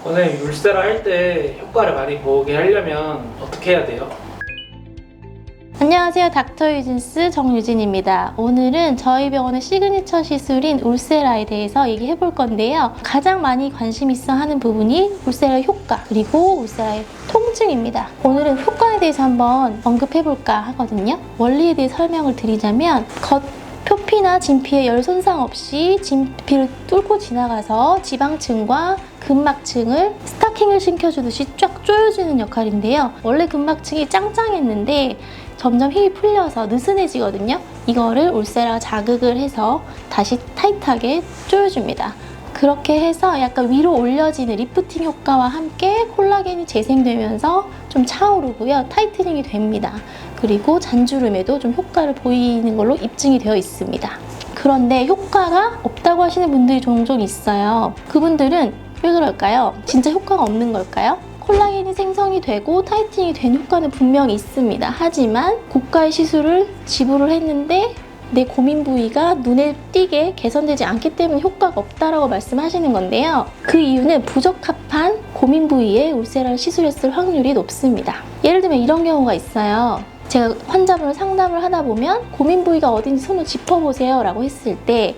오늘 울세라 할 때 효과를 많이 보게 하려면 어떻게 해야 돼요? 안녕하세요. 닥터 유진스 정유진입니다. 오늘은 저희 병원의 시그니처 시술인 울세라에 대해서 얘기해 볼 건데요. 가장 많이 관심 있어 하는 부분이 울세라의 효과, 그리고 울세라의 통증입니다. 오늘은 효과에 대해서 한번 언급해 볼까 하거든요. 원리에 대해 설명을 드리자면 표피나 진피에 열 손상 없이 진피를 뚫고 지나가서 지방층과 근막층을 스타킹을 신겨주듯이 쫙 조여주는 역할인데요. 원래 근막층이 짱짱했는데 점점 힘이 풀려서 느슨해지거든요. 이거를 울세라가 자극을 해서 다시 타이트하게 조여줍니다. 그렇게 해서 약간 위로 올려지는 리프팅 효과와 함께 콜라겐이 재생되면서 좀 차오르고요. 타이트닝이 됩니다. 그리고 잔주름에도 좀 효과를 보이는 걸로 입증이 되어 있습니다. 그런데 효과가 없다고 하시는 분들이 종종 있어요. 그분들은 왜 그럴까요? 진짜 효과가 없는 걸까요? 콜라겐이 생성이 되고 타이트닝이 된 효과는 분명히 있습니다. 하지만 고가의 시술을 지불을 했는데 내 고민 부위가 눈에 띄게 개선되지 않기 때문에 효과가 없다라고 말씀하시는 건데요. 그 이유는 부적합한 고민 부위에 울세라를 시술했을 확률이 높습니다. 예를 들면 이런 경우가 있어요. 제가 환자분을 상담을 하다 보면 고민 부위가 어딘지 손을 짚어보세요 라고 했을 때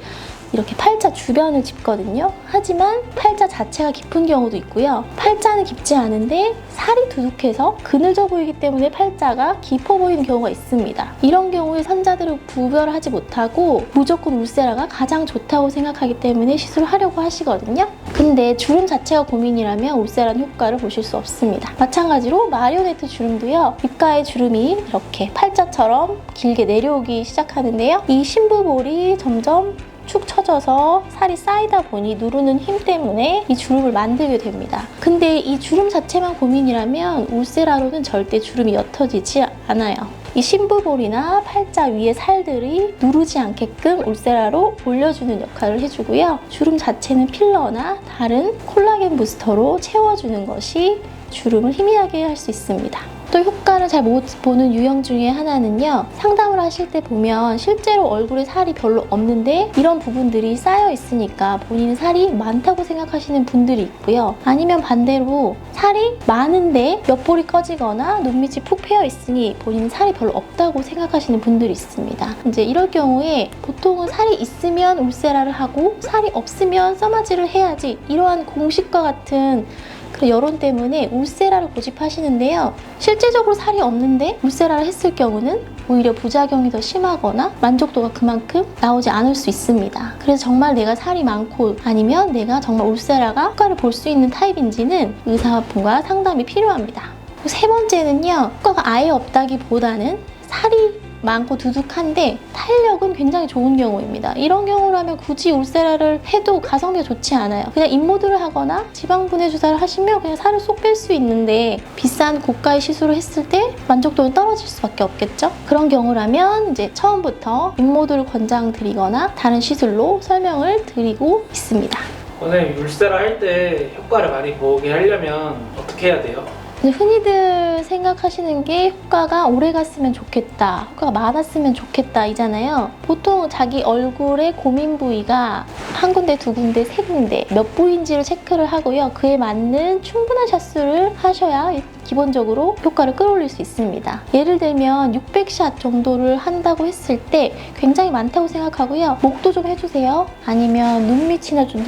이렇게 팔자 주변을 짚거든요. 하지만 팔자 자체가 깊은 경우도 있고요. 팔자는 깊지 않은데 살이 두둑해서 그늘져 보이기 때문에 팔자가 깊어 보이는 경우가 있습니다. 이런 경우에 환자들을 구별하지 못하고 무조건 울세라가 가장 좋다고 생각하기 때문에 시술을 하려고 하시거든요. 근데 주름 자체가 고민이라면 울세라는 효과를 보실 수 없습니다. 마찬가지로 마리오네트 주름도요. 입가의 주름이 이렇게 팔자처럼 길게 내려오기 시작하는데요. 이 심부볼이 점점 축 처져서 살이 쌓이다 보니 누르는 힘 때문에 이 주름을 만들게 됩니다. 근데 이 주름 자체만 고민이라면 울세라로는 절대 주름이 옅어지지 않아요. 이 심부볼이나 팔자 위의 살들이 누르지 않게끔 울세라로 올려주는 역할을 해주고요. 주름 자체는 필러나 다른 콜라겐 부스터로 채워주는 것이 주름을 희미하게 할 수 있습니다. 또 효과를 잘 못 보는 유형 중에 하나는요. 상담을 하실 때 보면 실제로 얼굴에 살이 별로 없는데 이런 부분들이 쌓여 있으니까 본인은 살이 많다고 생각하시는 분들이 있고요. 아니면 반대로 살이 많은데 옆볼이 꺼지거나 눈밑이 푹 패여 있으니 본인은 살이 별로 없다고 생각하시는 분들이 있습니다. 이제 이럴 경우에 보통은 살이 있으면 울세라를 하고 살이 없으면 써마지를 해야지 이러한 공식과 같은 그런 여론 때문에 울세라를 고집하시는데요. 실제적으로 살이 없는데 울세라를 했을 경우는 오히려 부작용이 더 심하거나 만족도가 그만큼 나오지 않을 수 있습니다. 그래서 정말 내가 살이 많고 아니면 내가 정말 울세라가 효과를 볼 수 있는 타입인지는 의사분과 상담이 필요합니다. 세 번째는요. 효과가 아예 없다기보다는 살이 많고 두둑한데 탄력은 굉장히 좋은 경우입니다. 이런 경우라면 굳이 울세라를 해도 가성비가 좋지 않아요. 그냥 인모드를 하거나 지방분해 주사를 하시면 그냥 살을 쏙 뺄 수 있는데 비싼 고가의 시술을 했을 때 만족도는 떨어질 수밖에 없겠죠. 그런 경우라면 이제 처음부터 인모드를 권장드리거나 다른 시술로 설명을 드리고 있습니다. 오늘 울세라 할 때 효과를 많이 보게 하려면 어떻게 해야 돼요? 흔히들 생각하시는 게 효과가 오래 갔으면 좋겠다, 효과가 많았으면 좋겠다 이잖아요. 보통 자기 얼굴의 고민 부위가 한 군데, 두 군데, 세 군데 몇 부위인지를 체크를 하고요. 그에 맞는 충분한 샷수를 하셔야 기본적으로 효과를 끌어올릴 수 있습니다. 예를 들면 600샷 정도를 한다고 했을 때 굉장히 많다고 생각하고요. 목도 좀 해주세요. 아니면 눈밑이나 좀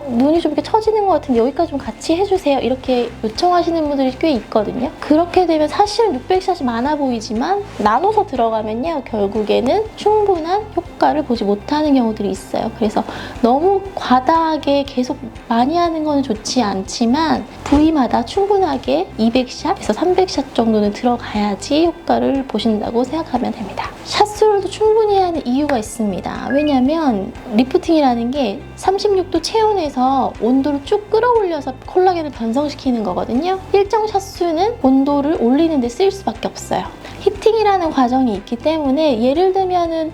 눈이 좀 이렇게 처지는 것 같은데 여기까지 좀 같이 해주세요. 이렇게 요청하시는 분들이 꽤 있거든요. 그렇게 되면 사실은 600샷이 많아 보이지만 나눠서 들어가면요. 결국에는 충분한 효과를 보지 못하는 경우들이 있어요. 그래서 너무 과다하게 계속 많이 하는 건 좋지 않지만 부위마다 충분하게 200샷에서 300샷 정도는 들어가야지 효과를 보신다고 생각하면 됩니다. 샷수를 충분히 해야 하는 이유가 있습니다. 왜냐하면 리프팅이라는 게 36도 체온에서 온도를 쭉 끌어올려서 콜라겐을 변성시키는 거거든요. 일정 샷수는 온도를 올리는 데 쓰일 수밖에 없어요. 히팅이라는 과정이 있기 때문에 예를 들면은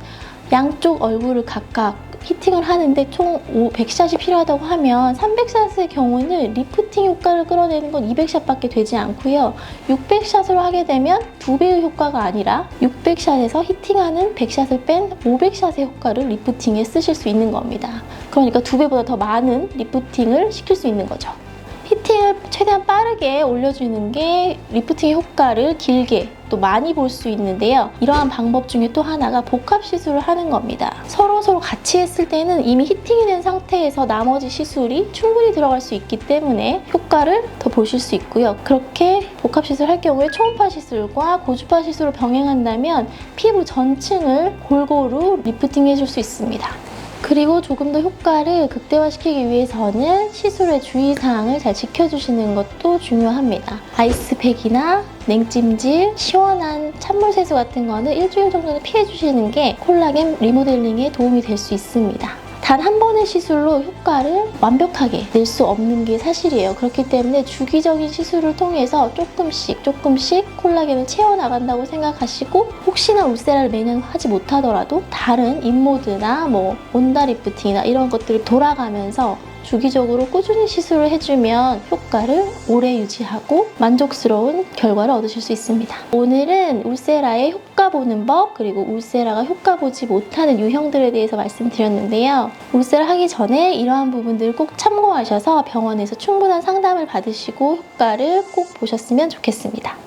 양쪽 얼굴을 각각 히팅을 하는데 총 100샷이 필요하다고 하면 300샷의 경우는 리프팅 효과를 끌어내는 건 200샷밖에 되지 않고요. 600샷으로 하게 되면 2배의 효과가 아니라 600샷에서 히팅하는 100샷을 뺀 500샷의 효과를 리프팅에 쓰실 수 있는 겁니다. 그러니까 2배보다 더 많은 리프팅을 시킬 수 있는 거죠. 히팅을 최대한 빠르게 올려주는 게 리프팅의 효과를 길게 또 많이 볼 수 있는데요. 이러한 방법 중에 또 하나가 복합 시술을 하는 겁니다. 서로 같이 했을 때는 이미 히팅이 된 상태에서 나머지 시술이 충분히 들어갈 수 있기 때문에 효과를 더 보실 수 있고요. 그렇게 복합 시술 할 경우에 초음파 시술과 고주파 시술을 병행한다면 피부 전층을 골고루 리프팅 해줄 수 있습니다. 그리고 조금 더 효과를 극대화시키기 위해서는 시술의 주의사항을 잘 지켜주시는 것도 중요합니다. 아이스팩이나 냉찜질, 시원한 찬물 세수 같은 거는 일주일 정도는 피해주시는 게 콜라겐 리모델링에 도움이 될 수 있습니다. 단 한 번의 시술로 효과를 완벽하게 낼 수 없는 게 사실이에요. 그렇기 때문에 주기적인 시술을 통해서 조금씩 콜라겐을 채워나간다고 생각하시고, 혹시나 울세라를 매년 하지 못하더라도 다른 인모드나 온다 리프팅이나 이런 것들을 돌아가면서 주기적으로 꾸준히 시술을 해주면 효과를 오래 유지하고 만족스러운 결과를 얻으실 수 있습니다. 오늘은 울세라의 효과 보는 법, 그리고 울세라가 효과 보지 못하는 유형들에 대해서 말씀드렸는데요. 울세라 하기 전에 이러한 부분들을 꼭 참고하셔서 병원에서 충분한 상담을 받으시고 효과를 꼭 보셨으면 좋겠습니다.